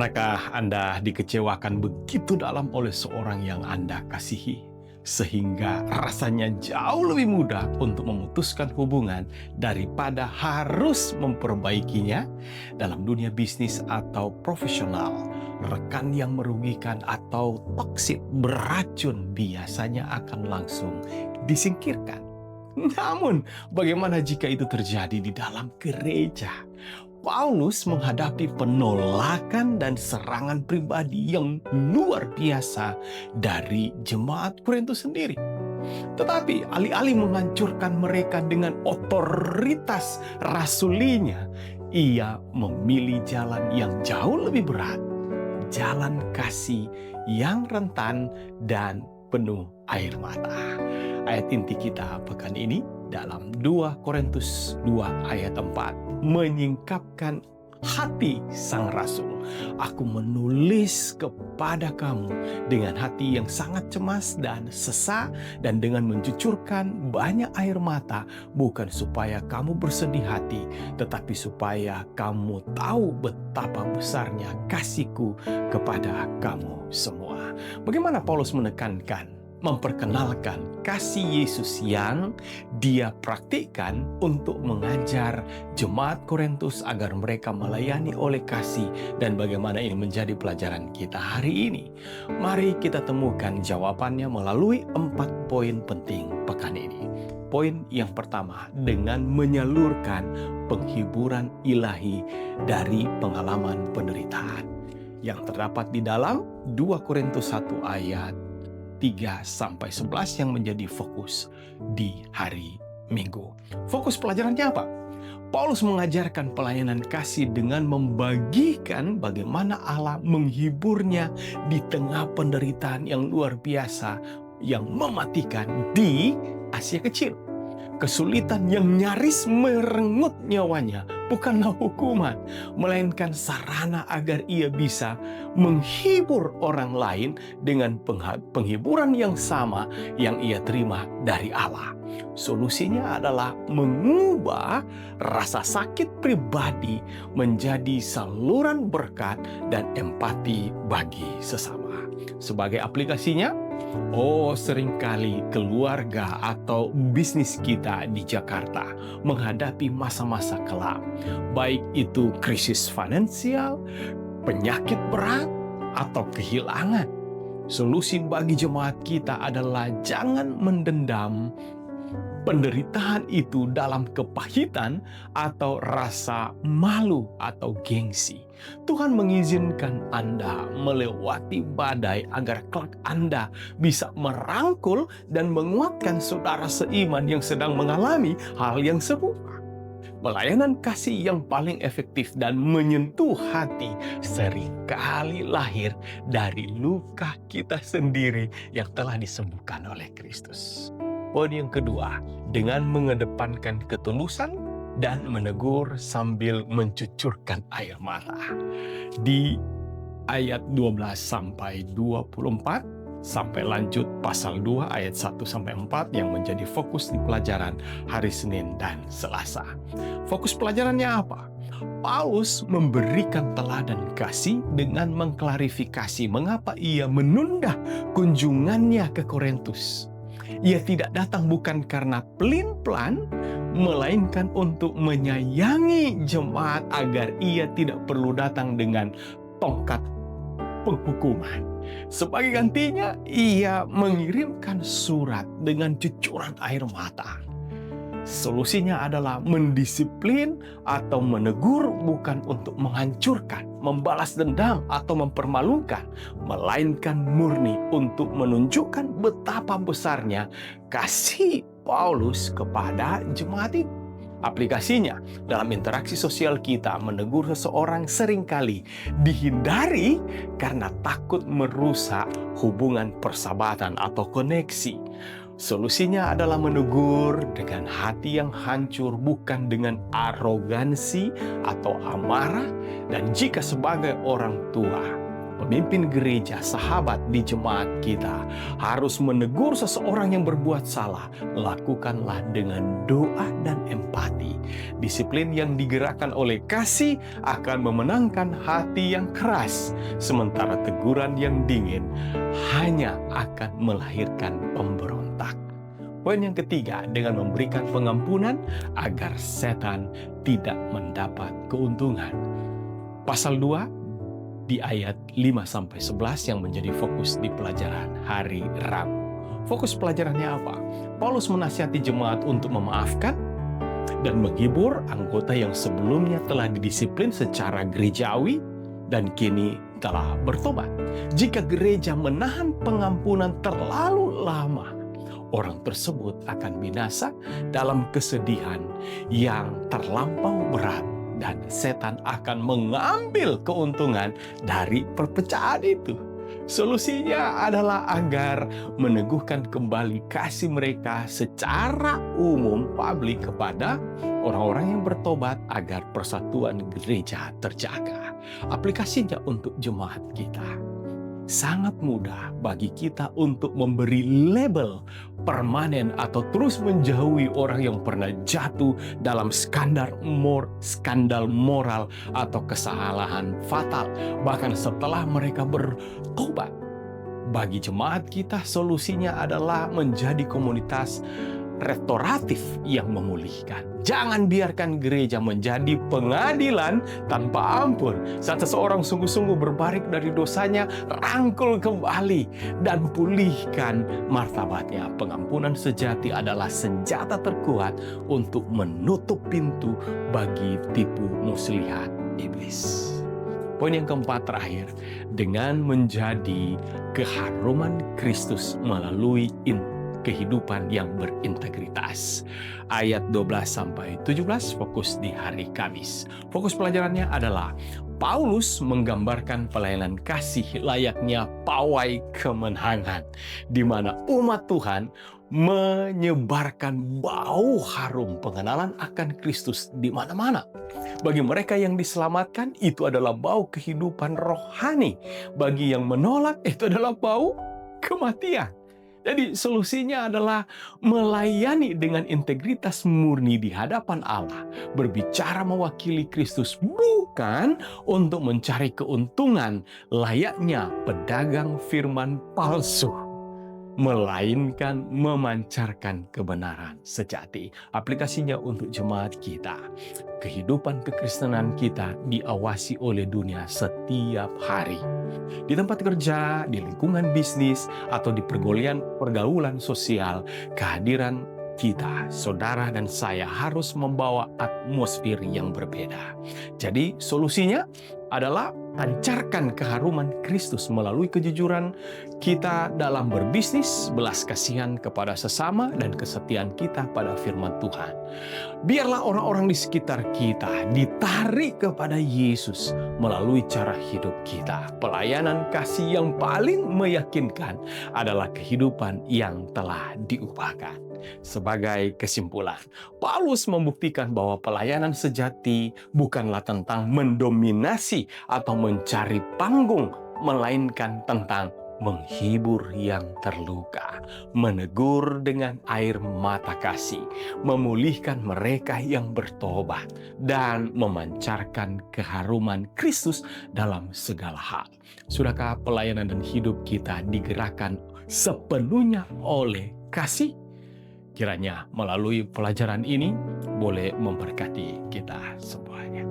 Pernahkah Anda dikecewakan begitu dalam oleh seorang yang Anda kasihi, sehingga rasanya jauh lebih mudah untuk memutuskan hubungan daripada harus memperbaikinya? Dalam dunia bisnis atau profesional, rekan yang merugikan atau toksik beracun biasanya akan langsung disingkirkan. Namun, bagaimana jika itu terjadi di dalam gereja? Paulus menghadapi penolakan dan serangan pribadi yang luar biasa dari jemaat Korintus sendiri. Tetapi alih-alih menghancurkan mereka dengan otoritas rasulinya, ia memilih jalan yang jauh lebih berat, jalan kasih yang rentan dan penuh air mata. Ayat inti kita pekan ini dalam 2 Korintus 2 ayat 4 menyingkapkan hati sang rasul. Aku menulis kepada kamu dengan hati yang sangat cemas dan sesak, dan dengan mencucurkan banyak air mata, bukan supaya kamu bersedih hati, tetapi supaya kamu tahu betapa besarnya kasihku kepada kamu semua. Bagaimana Paulus memperkenalkan kasih Yesus yang dia praktikkan untuk mengajar jemaat Korintus agar mereka melayani oleh kasih, dan bagaimana ini menjadi pelajaran kita hari ini. Mari kita temukan jawabannya melalui 4 poin penting pekan ini. Poin yang pertama, dengan menyalurkan penghiburan ilahi dari pengalaman penderitaan yang terdapat di dalam 2 Korintus 1 ayat 3-11 yang menjadi fokus di hari Minggu. Fokus pelajarannya apa? Paulus mengajarkan pelayanan kasih dengan membagikan bagaimana Allah menghiburnya di tengah penderitaan yang luar biasa yang mematikan di Asia Kecil. Kesulitan yang nyaris merenggut nyawanya bukanlah hukuman, melainkan sarana agar ia bisa menghibur orang lain dengan penghiburan yang sama yang ia terima dari Allah. Solusinya adalah mengubah rasa sakit pribadi menjadi saluran berkat dan empati bagi sesama. Sebagai aplikasinya, seringkali keluarga atau bisnis kita di Jakarta menghadapi masa-masa kelam, baik itu krisis finansial, penyakit berat, atau kehilangan. Solusi bagi jemaat kita adalah jangan mendendam penderitaan itu dalam kepahitan atau rasa malu atau gengsi. Tuhan mengizinkan Anda melewati badai agar kelak Anda bisa merangkul dan menguatkan saudara seiman yang sedang mengalami hal yang serupa. Pelayanan kasih yang paling efektif dan menyentuh hati seringkali lahir dari luka kita sendiri yang telah disembuhkan oleh Kristus. Poin yang kedua, dengan mengedepankan ketulusan dan menegur sambil mencucurkan air mata. Di ayat 12-24 sampai lanjut pasal 2 ayat 1-4 yang menjadi fokus di pelajaran hari Senin dan Selasa. Fokus pelajarannya apa? Paulus memberikan teladan kasih dengan mengklarifikasi mengapa ia menunda kunjungannya ke Korintus. Ia tidak datang bukan karena pelin-pelan, melainkan untuk menyayangi jemaat agar ia tidak perlu datang dengan tongkat penghukuman. Sebagai gantinya, ia mengirimkan surat dengan cucuran air mata. Solusinya adalah mendisiplin atau menegur bukan untuk menghancurkan, membalas dendam atau mempermalukan, melainkan murni untuk menunjukkan betapa besarnya kasih Paulus kepada jemaat itu. Aplikasinya, dalam interaksi sosial kita, menegur seseorang seringkali dihindari karena takut merusak hubungan persahabatan atau koneksi. Solusinya adalah menegur dengan hati yang hancur, bukan dengan arogansi atau amarah. Dan jika sebagai orang tua, Pemimpin gereja, sahabat di jemaat kita harus menegur seseorang yang berbuat salah. Lakukanlah dengan doa dan empati. Disiplin yang digerakkan oleh kasih akan memenangkan hati yang keras, sementara teguran yang dingin hanya akan melahirkan pemberontak. Poin yang ketiga, dengan memberikan pengampunan agar setan tidak mendapat keuntungan. Pasal 2 di ayat 5-11 yang menjadi fokus di pelajaran hari Rabu. Fokus pelajarannya apa? Paulus menasihati jemaat untuk memaafkan dan menghibur anggota yang sebelumnya telah didisiplin secara gerejawi dan kini telah bertobat. Jika gereja menahan pengampunan terlalu lama, orang tersebut akan binasa dalam kesedihan yang terlampau berat, dan setan akan mengambil keuntungan dari perpecahan itu. Solusinya adalah agar meneguhkan kembali kasih mereka secara umum publik kepada orang-orang yang bertobat agar persatuan gereja terjaga. Aplikasinya untuk jemaat kita. Sangat mudah bagi kita untuk memberi label permanen atau terus menjauhi orang yang pernah jatuh dalam skandal moral atau kesalahan fatal, bahkan setelah mereka bertobat. Bagi jemaat kita, solusinya adalah menjadi komunitas restoratif yang memulihkan. Jangan biarkan gereja menjadi pengadilan tanpa ampun. Saat seseorang sungguh-sungguh berbalik dari dosanya, rangkul kembali dan pulihkan martabatnya. Pengampunan sejati adalah senjata terkuat untuk menutup pintu bagi tipu muslihat iblis. Poin yang keempat terakhir, dengan menjadi keharuman Kristus melalui kehidupan yang berintegritas. Ayat 12-17 fokus di hari Kamis. Fokus pelajarannya adalah Paulus menggambarkan pelayanan kasih layaknya pawai kemenangan, di mana umat Tuhan menyebarkan bau harum pengenalan akan Kristus di mana-mana. Bagi mereka yang diselamatkan, itu adalah bau kehidupan rohani. Bagi yang menolak, itu adalah bau kematian. Jadi solusinya adalah melayani dengan integritas murni di hadapan Allah, berbicara mewakili Kristus, bukan untuk mencari keuntungan layaknya pedagang firman palsu, melainkan memancarkan kebenaran sejati. Aplikasinya untuk jemaat kita. Kehidupan kekristenan kita diawasi oleh dunia setiap hari. Di tempat kerja, di lingkungan bisnis, atau di pergaulan sosial, kehadiran kita, saudara dan saya, harus membawa atmosfer yang berbeda. Jadi solusinya adalah pancarkan keharuman Kristus melalui kejujuran kita dalam berbisnis, belas kasihan kepada sesama, dan kesetiaan kita pada firman Tuhan. Biarlah orang-orang di sekitar kita ditarik kepada Yesus melalui cara hidup kita. Pelayanan kasih yang paling meyakinkan adalah kehidupan yang telah diubahkan. Sebagai kesimpulan, Paulus membuktikan bahwa pelayanan sejati bukanlah tentang mendominasi atau mencari panggung, melainkan tentang menghibur yang terluka, menegur dengan air mata kasih, memulihkan mereka yang bertobat, dan memancarkan keharuman Kristus dalam segala hal. Sudahkah pelayanan dan hidup kita digerakkan sepenuhnya oleh kasih? Kiranya melalui pelajaran ini boleh memberkati kita semuanya.